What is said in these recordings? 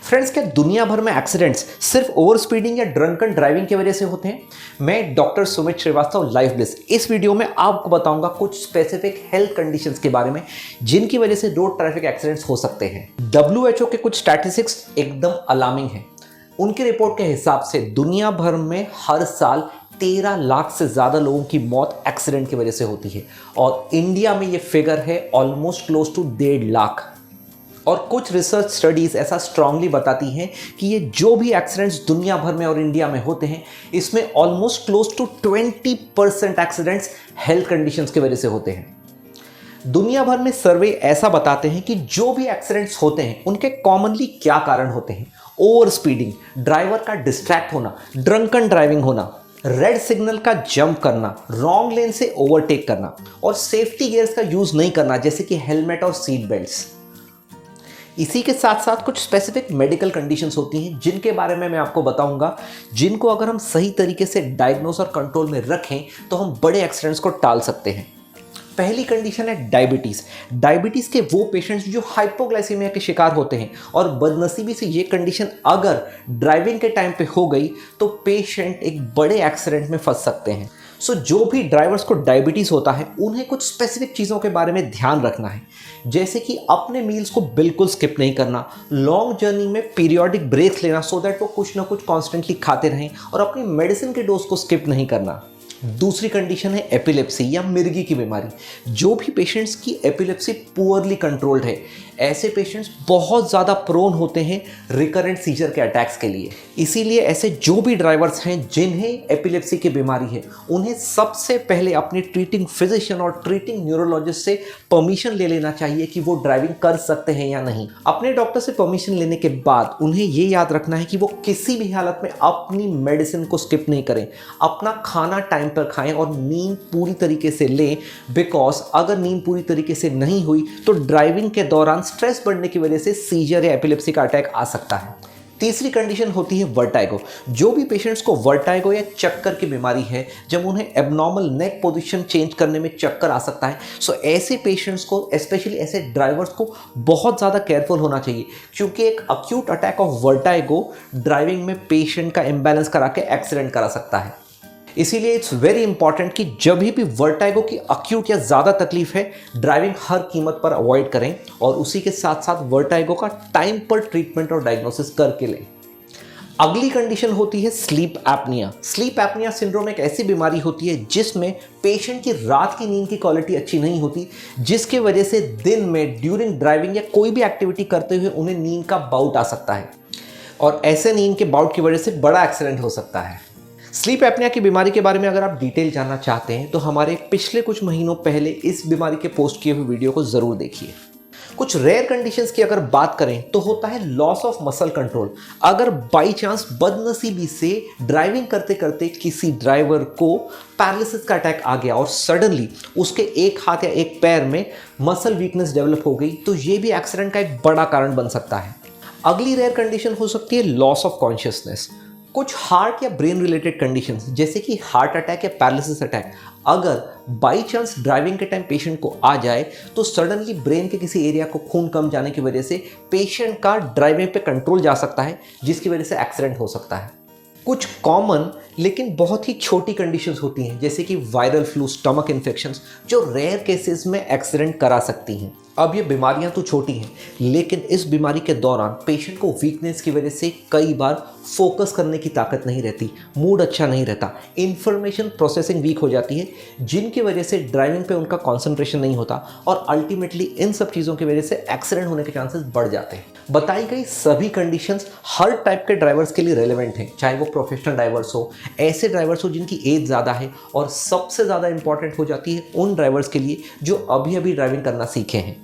Friends, क्या दुनिया भर में एक्सीडेंट्स सिर्फ ओवर स्पीडिंग या ड्रंकन ड्राइविंग की वजह से होते हैं? मैं doctor Sumit Shrivastava, life bliss, इस वीडियो में आपको बताऊंगा कुछ स्पेसिफिक हेल्थ कंडीशंस के बारे में जिनकी वजह से रोड ट्रैफिक एक्सीडेंट्स हो सकते हैं। WHO के कुछ स्टैटिस्टिक्स एकदम अलार्मिंग हैं। उनकी रिपोर्ट के हिसाब से दुनिया भर में हर साल 13 लाख से ज़्यादा लोगों की मौत एक्सीडेंट की वजह से होती है और इंडिया में ये फिगर है ऑलमोस्ट क्लोज टू 1.5 लाख। और कुछ रिसर्च स्टडीज़ ऐसा स्ट्रांगली बताती हैं कि ये जो भी एक्सीडेंट्स दुनिया भर में और इंडिया में होते हैं, इसमें almost close to 20% accidents health conditions की वजह से होते हैं। दुनिया भर में सर्वे ऐसा बताते हैं कि जो भी एक्सीडेंट्स होते हैं उनके कॉमनली क्या कारण होते हैं। ओवर स्पीडिंग, ड्राइवर का डिस्ट्रैक्ट होना, ड्रंकन ड्राइविंग होना, रेड सिग्नल का जंप करना, रॉन्ग लेन से ओवरटेक करना और सेफ्टी गियर्स का यूज नहीं करना जैसे कि हेलमेट और सीट बेल्ट्स। इसी के साथ साथ कुछ स्पेसिफिक मेडिकल कंडीशंस होती हैं जिनके बारे में मैं आपको बताऊंगा, जिनको अगर हम सही तरीके से डायग्नोस और कंट्रोल में रखें तो हम बड़े एक्सीडेंट्स को टाल सकते हैं। पहली कंडीशन है डायबिटीज़। डायबिटीज़ के वो पेशेंट्स जो हाइपोग्लाइसीमिया के शिकार होते हैं और बदनसीबी से ये कंडीशन अगर ड्राइविंग के टाइम पे हो गई तो पेशेंट एक बड़े एक्सीडेंट में फंस सकते हैं। सो जो भी ड्राइवर्स को डायबिटीज़ होता है उन्हें कुछ स्पेसिफिक चीज़ों के बारे में ध्यान रखना है, जैसे कि अपने मील्स को बिल्कुल स्किप नहीं करना, लॉन्ग जर्नी में पीरियोडिक ब्रेक्स लेना सो दैट वो कुछ ना कुछ कॉन्स्टेंटली खाते रहें और अपनी मेडिसिन के डोज को स्किप नहीं करना। दूसरी कंडीशन है एपिलेप्सी या मिर्गी की बीमारी। जो भी पेशेंट्स की एपिलेप्सी पुअरली कंट्रोल्ड है, ऐसे पेशेंट्स बहुत ज़्यादा प्रोन होते हैं रिकरेंट सीजर के अटैक्स के लिए। इसीलिए ऐसे जो भी ड्राइवर्स हैं जिन्हें एपिलेप्सी की बीमारी है, उन्हें सबसे पहले अपने ट्रीटिंग फिजिशियन और ट्रीटिंग न्यूरोलॉजिस्ट से परमिशन ले लेना चाहिए कि वो ड्राइविंग कर सकते हैं या नहीं। अपने डॉक्टर से परमिशन लेने के बाद उन्हें ये याद रखना है कि वो किसी भी हालत में अपनी मेडिसिन को स्किप नहीं करें, अपना खाना टाइम पर खाएं और नींद पूरी तरीके से लें, बिकॉज अगर नींद पूरी तरीके से नहीं हुई तो ड्राइविंग के दौरान स्ट्रेस बढ़ने की वजह से सीजर या एपिलेप्सी का अटैक आ सकता है। तीसरी कंडीशन होती है वर्टाइगो। जो भी पेशेंट्स को वर्टाइगो या चक्कर की बीमारी है, जब उन्हें एबनॉर्मल नेक पोजीशन चेंज करने में चक्कर आ सकता है, सो ऐसे पेशेंट्स को, स्पेशली ऐसे ड्राइवर्स को बहुत ज़्यादा केयरफुल होना चाहिए, क्योंकि एक acute attack of vertigo driving में पेशेंट का इम्बैलेंस करा के एक्सीडेंट करा सकता है। इसीलिए इट्स वेरी इंपॉर्टेंट कि जब भी वर्टाइगो की अक्यूट या ज़्यादा तकलीफ है, ड्राइविंग हर कीमत पर अवॉइड करें और उसी के साथ साथ वर्टाइगो का टाइम पर ट्रीटमेंट और डायग्नोसिस करके लें। अगली कंडीशन होती है sleep apnoea. Sleep apnoea syndrome एक ऐसी बीमारी होती है जिसमें पेशेंट की रात की नींद की क्वालिटी अच्छी नहीं होती, जिसकी वजह से दिन में ड्यूरिंग ड्राइविंग या कोई भी एक्टिविटी करते हुए उन्हें नींद का बाउट आ सकता है और ऐसे नींद के बाउट की वजह से बड़ा एक्सीडेंट हो सकता है। स्लीप एपनिया की बीमारी के बारे में अगर आप डिटेल जानना चाहते हैं तो हमारे पिछले कुछ महीनों पहले इस बीमारी के पोस्ट किए हुए वीडियो को ज़रूर देखिए। कुछ रेयर कंडीशंस की अगर बात करें तो होता है लॉस ऑफ मसल कंट्रोल। अगर बाई चांस बदनसीबी से ड्राइविंग करते करते किसी ड्राइवर को पैरालिसिस का अटैक आ गया और सडनली उसके एक हाथ या एक पैर में मसल वीकनेस डेवलप हो गई, तो ये भी एक्सीडेंट का एक बड़ा कारण बन सकता है। अगली रेयर कंडीशन हो सकती है लॉस ऑफ कॉन्शियसनेस। कुछ हार्ट या ब्रेन रिलेटेड कंडीशंस जैसे कि हार्ट अटैक या पैरालिसिस अटैक अगर बाई चांस ड्राइविंग के टाइम पेशेंट को आ जाए तो सडनली ब्रेन के किसी एरिया को खून कम जाने की वजह से पेशेंट का ड्राइविंग पे कंट्रोल जा सकता है, जिसकी वजह से एक्सीडेंट हो सकता है। कुछ कॉमन लेकिन बहुत ही छोटी कंडीशंस होती हैं जैसे कि वायरल फ्लू, स्टमक इन्फेक्शंस, जो रेयर केसेस में एक्सीडेंट करा सकती हैं। अब ये बीमारियां तो छोटी हैं, लेकिन इस बीमारी के दौरान पेशेंट को वीकनेस की वजह से कई बार फोकस करने की ताकत नहीं रहती, मूड अच्छा नहीं रहता, इंफॉर्मेशन प्रोसेसिंग वीक हो जाती है, जिनकी वजह से ड्राइविंग पे उनका कंसंट्रेशन नहीं होता और अल्टीमेटली इन सब चीज़ों की वजह से एक्सीडेंट होने के चांसेस बढ़ जाते हैं। बताई गई सभी कंडीशंस हर टाइप के ड्राइवर्स के लिए रेलेवेंट हैं, चाहे वो प्रोफेशनल ड्राइवर्स हो, ऐसे ड्राइवर्स हो जिनकी एज ज़्यादा है, और सबसे ज़्यादा इंपॉर्टेंट हो जाती है उन ड्राइवर्स के लिए जो अभी अभी ड्राइविंग करना सीखे हैं।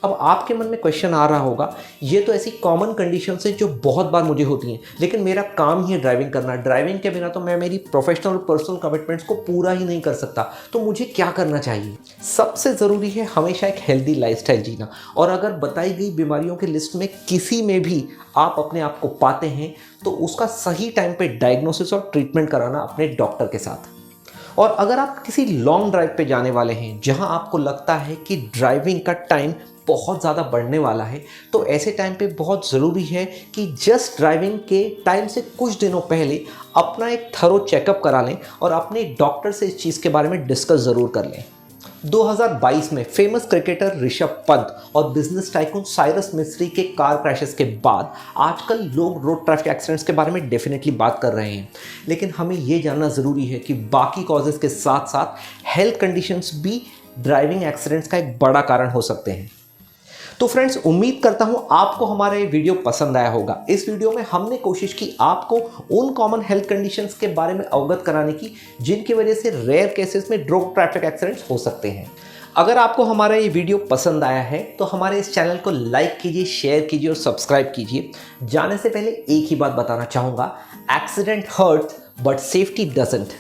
अब आपके मन में क्वेश्चन आ रहा होगा, ये तो ऐसी कॉमन कंडीशंस हैं जो बहुत बार मुझे होती हैं, लेकिन मेरा काम ही है ड्राइविंग करना, ड्राइविंग के बिना तो मैं मेरी प्रोफेशनल और पर्सनल कमिटमेंट्स को पूरा ही नहीं कर सकता, तो मुझे क्या करना चाहिए? सबसे ज़रूरी है हमेशा एक हेल्दी लाइफस्टाइल जीना, और अगर बताई गई बीमारियों की लिस्ट में किसी में भी आप अपने आप को पाते हैं तो उसका सही टाइम पे डायग्नोसिस और ट्रीटमेंट कराना अपने डॉक्टर के साथ। और अगर आप किसी लॉन्ग ड्राइव पे जाने वाले हैं जहां आपको लगता है कि ड्राइविंग का टाइम बहुत ज़्यादा बढ़ने वाला है, तो ऐसे टाइम पे बहुत ज़रूरी है कि जस्ट ड्राइविंग के टाइम से कुछ दिनों पहले अपना एक थरो चेकअप करा लें और अपने डॉक्टर से इस चीज़ के बारे में डिस्कस ज़रूर कर लें। 2022 में फेमस क्रिकेटर ऋषभ पंत और बिजनेस टाइकून साइरस मिस्त्री के कार क्रैशेस के बाद आजकल लोग रोड ट्रैफिक एक्सीडेंट्स के बारे में डेफिनेटली बात कर रहे हैं, लेकिन हमें ये जानना ज़रूरी है कि बाकी कॉजेज़ के साथ साथ हेल्थ कंडीशंस भी ड्राइविंग एक्सीडेंट्स का एक बड़ा कारण हो सकते हैं। तो फ्रेंड्स, उम्मीद करता हूं आपको हमारा ये वीडियो पसंद आया होगा। इस वीडियो में हमने कोशिश की आपको उन कॉमन हेल्थ कंडीशंस के बारे में अवगत कराने की जिनकी वजह से रेयर केसेस में रोड ट्रैफिक एक्सीडेंट्स हो सकते हैं। अगर आपको हमारा ये वीडियो पसंद आया है तो हमारे इस चैनल को लाइक कीजिए, शेयर कीजिए और सब्सक्राइब कीजिए। जाने से पहले एक ही बात बताना चाहूँगा, accident hurts but safety doesn't.